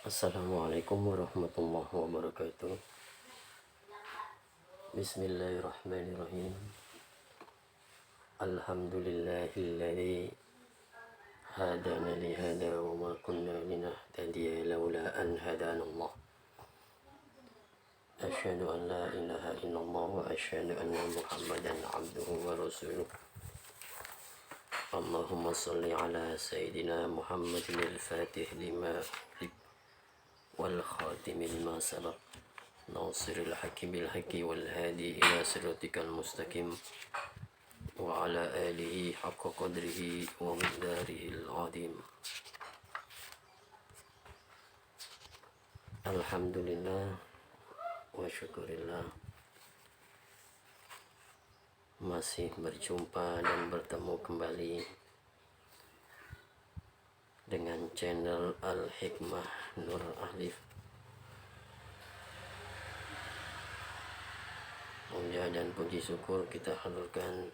Assalamualaikum warahmatullahi wabarakatuh. Bismillahirrahmanirrahim. Alhamdulillahilladzi hadana li hada wa ma kunna linahtadiya laula an hadana Allah. Asyhadu an la ilaha illallah wa asyhadu anna Muhammadan abduhu wa rasuluh. Allahumma salli ala sayyidina Muhammadin al-fatih lima ughliq wal khatim lima sabaq nasiril haqqi bil haqqi wal hadi ila siratikal mustaqim wa ala alihi haqqa qadrihi wa miqdarihil azim. Alhamdulillah wa syukurillah, masih berjumpa dan bertemu kembali dengan channel Al-Hikmah Nur Alif. Puja dan puji syukur kita haturkan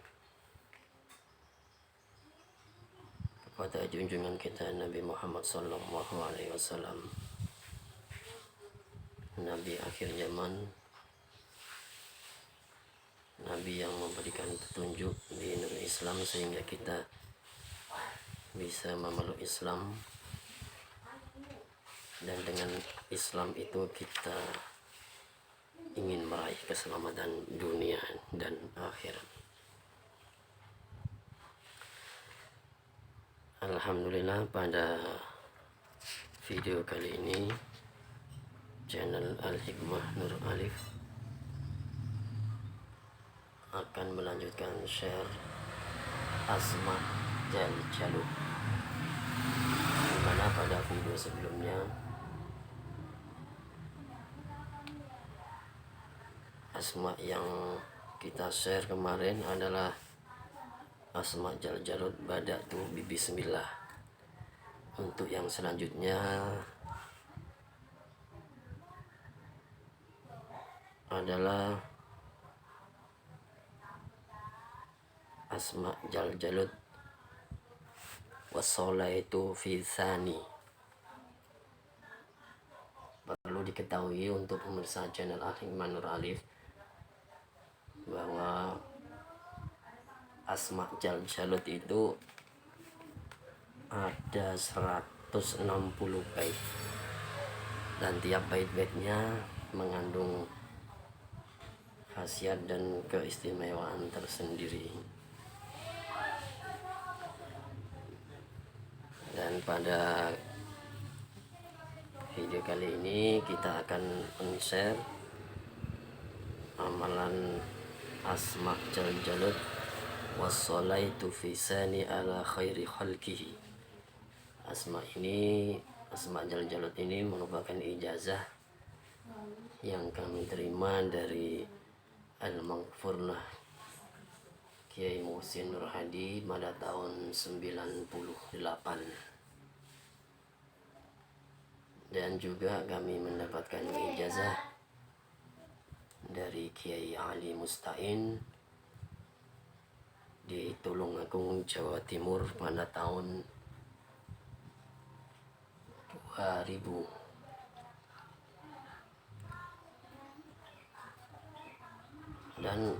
kepada junjungan kita Nabi Muhammad sallallahu alaihi wasallam, Nabi akhir zaman, Nabi yang memberikan petunjuk di negeri Islam sehingga kita bisa memeluk Islam, dan dengan Islam itu kita ingin meraih keselamatan dunia dan akhirat. Alhamdulillah, pada video kali ini channel Al-Hikmah Nur Alif akan melanjutkan share Asma Jal Jalud, dimana pada video sebelumnya asma yang kita share kemarin adalah Asma Jal Jalud Badatu bi Bismillah. Untuk yang selanjutnya adalah Asma Jal Jalud Wassolaitu fi Tsani. Perlu diketahui untuk pemirsa channel Al-Hikmah Nur Alif bahwa Asma Jal Jalud itu ada 160 bait, dan tiap bait-baitnya mengandung khasiat dan keistimewaan tersendiri. Dan pada video kali ini kita akan men-share amalan Asma Jal Jalud Wassolaitu fi Tsani ala khairi khalqihi. Asma Jal Jalud ini merupakan ijazah yang kami terima dari Al-Maghfurlah Kiai Muhsin Nur Hadi pada tahun 98. Dan juga kami mendapatkan ijazah dari Kiai Ali Mustain di Tulungagung, Jawa Timur pada tahun 2000. Dan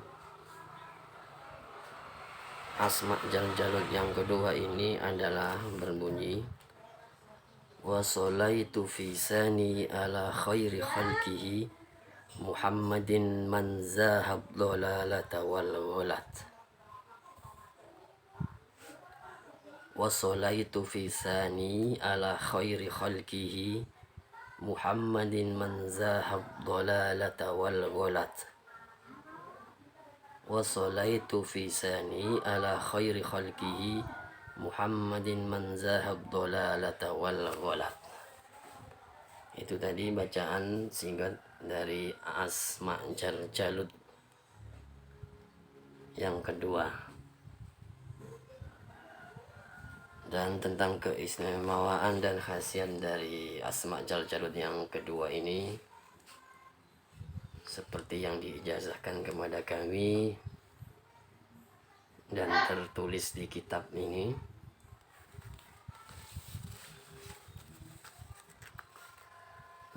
Asma Jal Jalud yang kedua ini adalah berbunyi Wassolaitu fi Tsani ala khairi khalqihi Muhammadin man zahab dhalalata wal ghalat. Wassolaitu fi Tsani ala khairi khalqihi Muhammadin man zahab dhalalata wal ghalat. Wassolaitu fi Tsani ala khairi khalqihi Muhammadin man zahab dhalalata wal ghalat. Itu tadi bacaan singkat dari Asma Jal Jalud yang kedua. Dan tentang keistimewaan dan khasiat dari Asma Jal Jalud yang kedua ini, seperti yang diijazahkan kepada kami dan tertulis di kitab ini,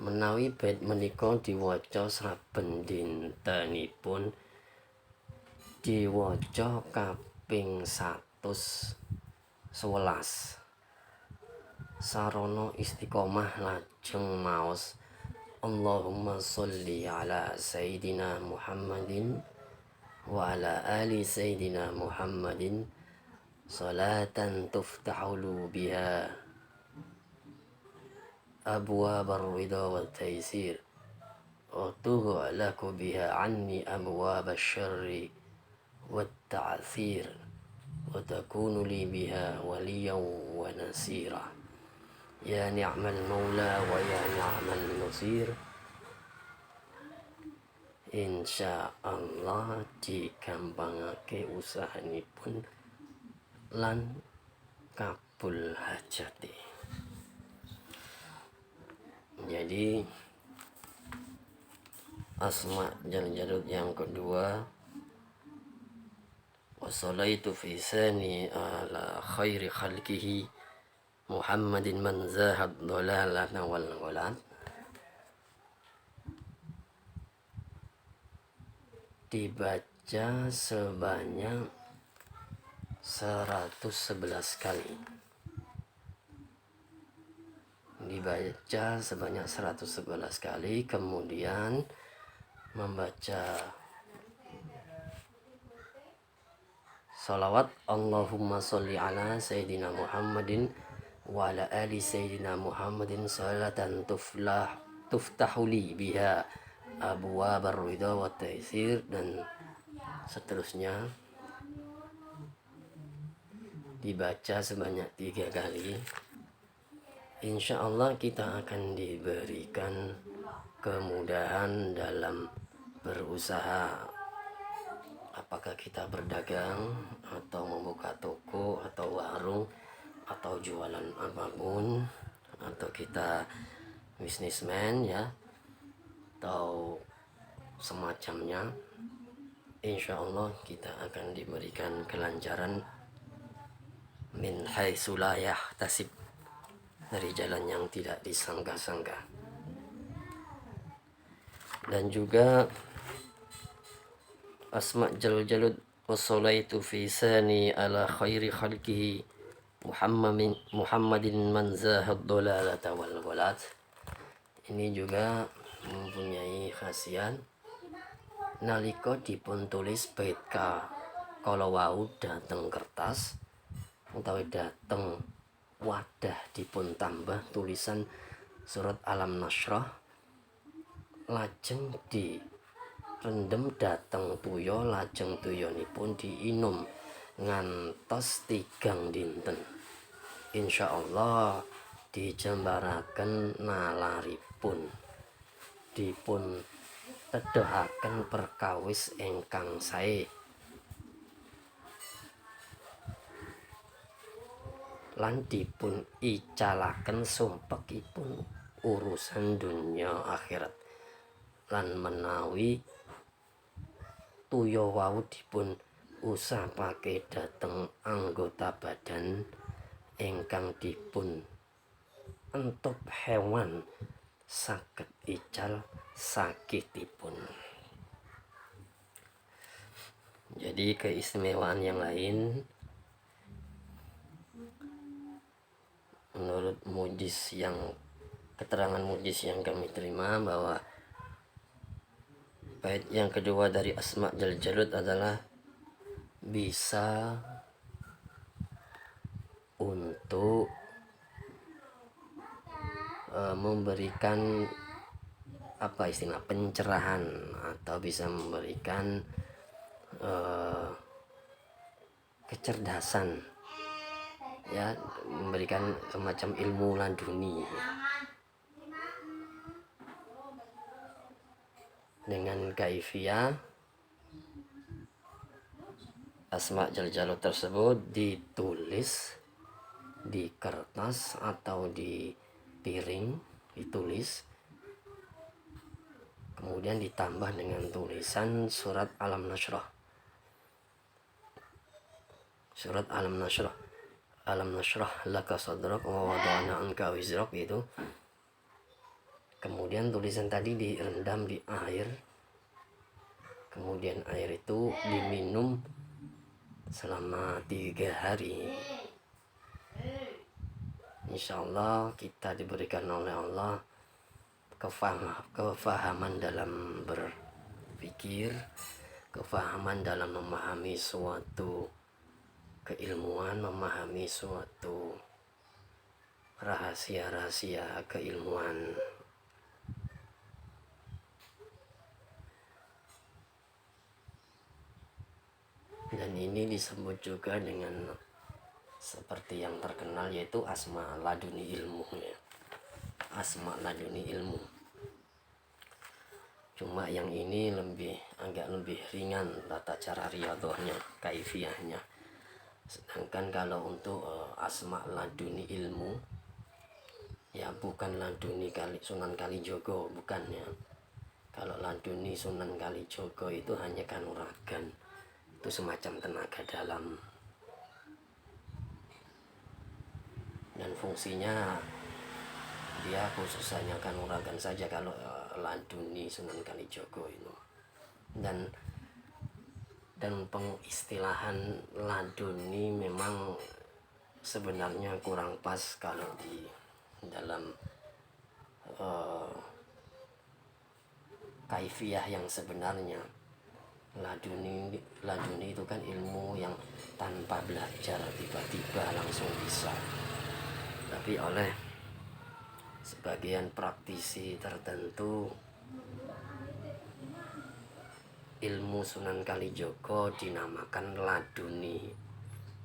menawi bait menika diwaca saben dintenipun, diwaca kaping 111 sarana istiqomah lajeng maos Allahumma sholli ala Sayyidina Muhammadin wa ala ali Sayyidina Muhammadin salatan tuftahu biha abwab ar-ridha wal taysir wa tughlaqu biha anni abwab asy-syarri wat ta'thir wa takunu li biha waliyan wa nasira ya ni'mal maula wa ya ni'mal nasir. Insyaallah dikampangake usahanipun lan kabul hajati. Jadi Asma Jaljalud yang kedua, wassalaitu fi sani ala khairi khalqihi Muhammadin man zahad dhalalana wal ghalat, dibaca sebanyak 111 kali. Dibaca sebanyak 111 kali, kemudian membaca salawat Allahumma sholli ala Sayyidina Muhammadin wa ala ali Sayyidina Muhammadin salatan tuftahuli biha abwabar ridha wa taysir, dan seterusnya dibaca sebanyak 3 kali. Insya Allah kita akan diberikan kemudahan dalam berusaha, apakah kita berdagang atau membuka toko atau warung atau jualan apapun, atau kita bisnismen ya atau semacamnya. Insya Allah kita akan diberikan kelancaran min haitsu la yahtasib, dari jalan yang tidak disangka-sangka. Dan juga Asma Jaljalud wassalaitu fi sani ala khairi khalqihi Muhammadin man zahad dhalalata wal ghalat. Ini juga mempunyai khasiat nalika dipun tulis bait kala wau dateng kertas utawi dateng wadah dipun tambah tulisan surat Alam Nasrah, lajeng direndem dateng tuya, lajeng tuyanipun diinum ngantos 3 dinten. Insya Allah dijembaraken nalaripun dipun tedahaken perkawis ingkang sae lan dipun icalaken sumpekipun urusan dunia akhirat, lan menawi tuya wau dipun usapake dhateng anggota badan ingkang dipun entup hewan saged ical sakitipun. Jadi keistimewaan yang lain menurut keterangan mujis yang kami terima, bahwa bait yang kedua dari Asma Jaljalud adalah bisa untuk memberikan pencerahan, atau bisa memberikan kecerdasan ya, memberikan semacam ilmu laduni dengan kaifiah Asma Jaljalud tersebut ditulis di kertas atau di piring, ditulis kemudian ditambah dengan tulisan surat Alam Nasrah. Surat Alam Nasrah, alam nashrah laka sadrak wa wada'na anka wizrak, itu Kemudian tulisan tadi direndam di air, kemudian air itu diminum selama 3 hari. Insya Allah kita diberikan oleh Allah kefahaman dalam berpikir, kefahaman dalam memahami suatu keilmuan, memahami suatu rahasia-rahasia keilmuan. Dan ini disebut juga dengan seperti yang terkenal, yaitu asma laduni ilmu ya. Asma laduni ilmu. Cuma yang ini agak lebih ringan tata cara riyadhahnya, kaifiyahnya. Sedangkan kalau untuk asma laduni ilmu ya, bukan laduni Sunan Kalijogo, bukan ya. Kalau laduni Sunan Kalijogo itu hanya kanuragan, itu semacam tenaga dalam, dan fungsinya dia khusus hanya kanuragan saja kalau laduni Sunan Kalijogo itu. Dan pengistilahan laduni memang sebenarnya kurang pas kalau di dalam kaifiyah yang sebenarnya. Laduni itu kan ilmu yang tanpa belajar tiba-tiba langsung bisa. Tapi oleh sebagian praktisi tertentu, ilmu Sunan Kalijogo dinamakan laduni,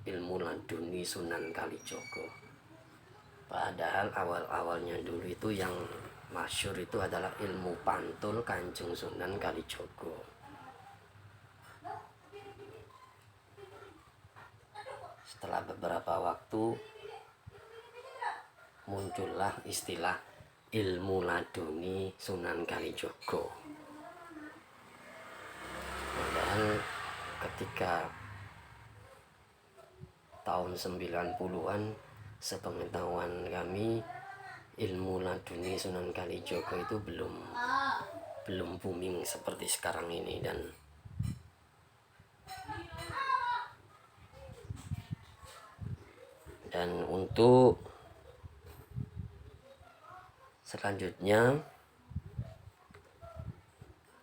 ilmu laduni Sunan Kalijogo. Padahal awal-awalnya dulu itu yang masyhur itu adalah ilmu pantul Kanjeng Sunan Kalijogo. Setelah beberapa waktu muncullah istilah ilmu laduni Sunan Kalijogo. Padahal ketika tahun 90-an, sepengetahuan kami, ilmu laduni Sunan Kalijogo itu belum booming seperti sekarang ini. Dan untuk selanjutnya,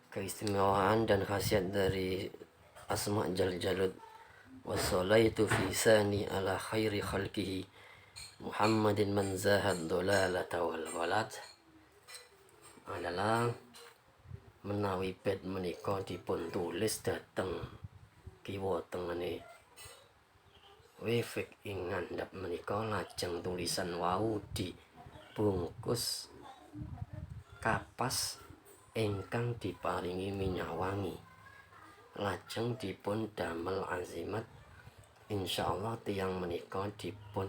keistimewaan dan khasiat dari asma Jal Jalud wassalaitu fi sani ala khairi khalqihi Muhammadin man zahad dolalata wal ghalat adalah menawi bed menika dipun tulis dateng kiwa tengene wifik ing ngandhap menika, lajeng tulisan wau dibungkus kapas ingkang diparingi minyak wangi, lajeng dipun damel azimat. Insyaallah tiyang menika dipun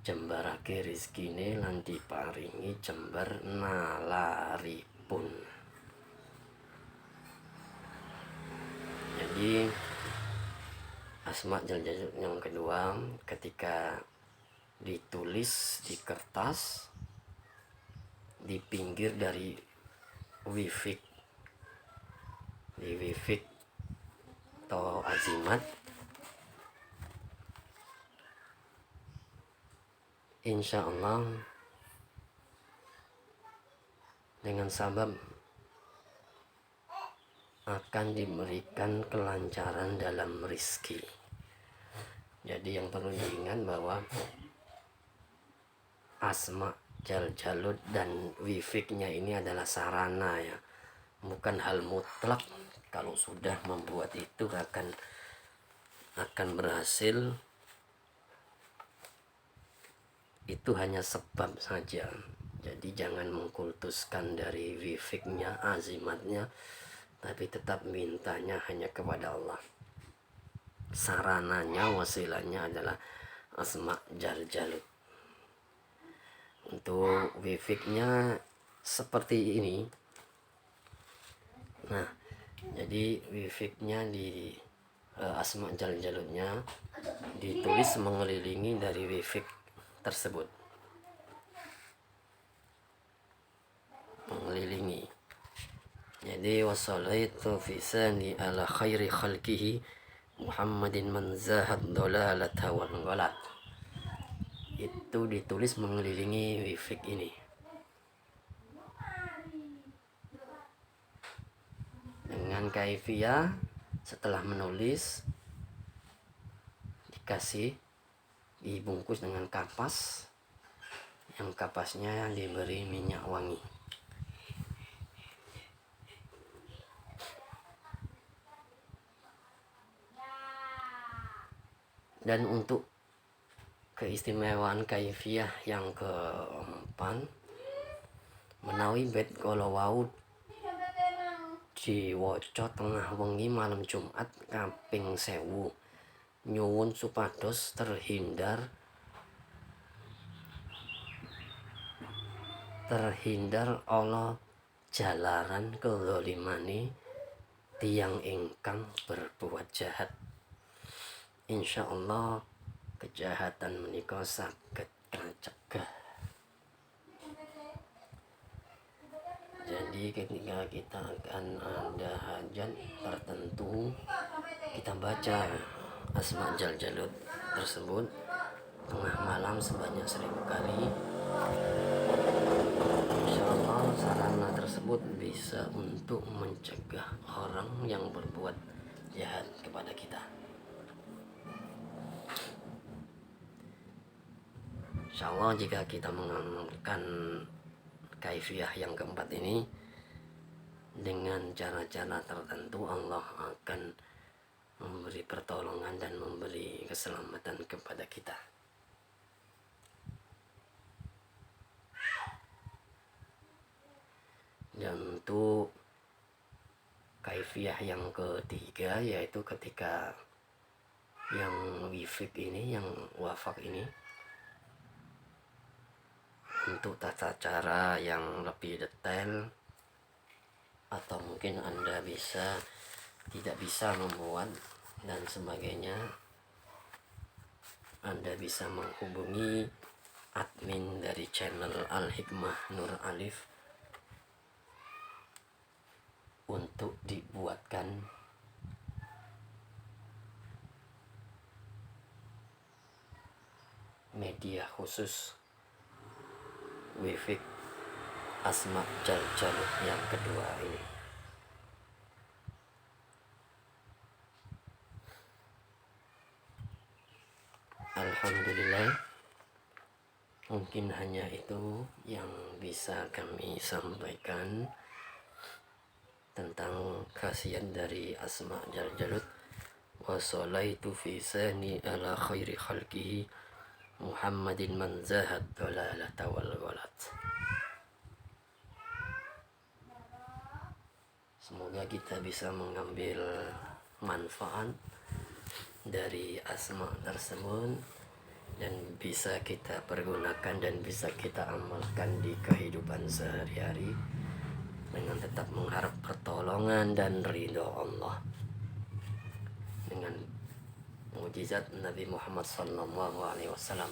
jembarake rezekine lan diparingi jembar nalaripun. Jadi asma Jal Jalud yang kedua, ketika ditulis di kertas di pinggir dari wifik atau azimat, insya Allah dengan sabab akan diberikan kelancaran dalam rizki. Jadi yang perlu diingat bahwa asma Jal Jalud dan wifiknya ini adalah sarana ya, bukan hal mutlak. Kalau sudah membuat itu akan berhasil, itu hanya sebab saja. Jadi jangan mengkultuskan dari wifiknya, azimatnya, tapi tetap mintanya hanya kepada Allah. Sarananya, wasilahnya adalah asma Jal Jalud. Untuk wifiknya seperti ini. Nah, jadi wifiknya di asma Jal Jaludnya ditulis mengelilingi dari wifik tersebut, Jadi wassalaitu fi sani ala khairi khalqihi Muhammadin man zahad dolalata wal ghalat. Itu ditulis mengelilingi wifik ini. Dengan kaifiyah setelah menulis dikasih dibungkus dengan kapas, yang kapasnya diberi minyak wangi. Dan untuk keistimewaan kaifiyah yang keempat, menawi bait kala wau diwaca tengah wengi malam Jumat kaping 1000, nyuwun supados terhindar Allah jalaran kezalimane tiang ingkang berbuat jahat. Insyaallah kejahatan menika saged kacegah. Jadi ketika kita akan ada hajat tertentu, kita baca Asma Jal Jalud tersebut tengah malam sebanyak 1000 kali. Insyaallah sarana tersebut bisa untuk mencegah orang yang berbuat jahat kepada kita. Insyaallah jika kita mengamalkan kaifiyah yang keempat ini dengan cara-cara tertentu, Allah akan memberi pertolongan dan memberi keselamatan kepada kita. Dan untuk kaifiyah yang ketiga, yaitu ketika yang wifik ini, yang wafak ini, untuk tata cara yang lebih detail, atau mungkin Anda tidak bisa membuat dan sebagainya, Anda bisa menghubungi admin dari channel Al-Hikmah Nur Alif untuk dibuatkan media khusus wifik Asma Jal Jalud yang kedua ini. Alhamdulillah, mungkin hanya itu yang bisa kami sampaikan tentang khasiat dari Asma Jal Jalud. Wassalaitu fi sani ala khairi khalqihi Muhammadin man zahad dolalata wal ghalat. Semoga kita bisa mengambil manfaat dari asma tersebut dan bisa kita pergunakan dan bisa kita amalkan di kehidupan sehari-hari dengan tetap mengharap pertolongan dan ridho Allah. Dengan mukjizat Nabi Muhammad SAW,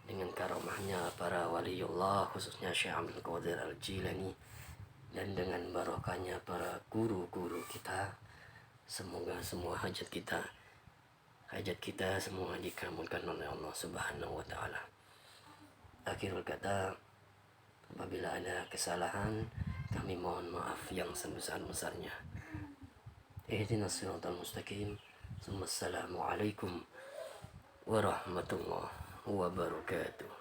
dengan karamahnya para waliullah khususnya Syekh Abdul Qadir Al-Jilani, dan dengan barokahnya para guru-guru kita, semoga semua hajat kita semua dikabulkan oleh Allah Subhanahu wa taala. Akhirul kata, apabila ada kesalahan kami mohon maaf yang sebesar-besarnya. Ihdinas siratal mustaqim. Assalamualaikum warahmatullahi wabarakatuh.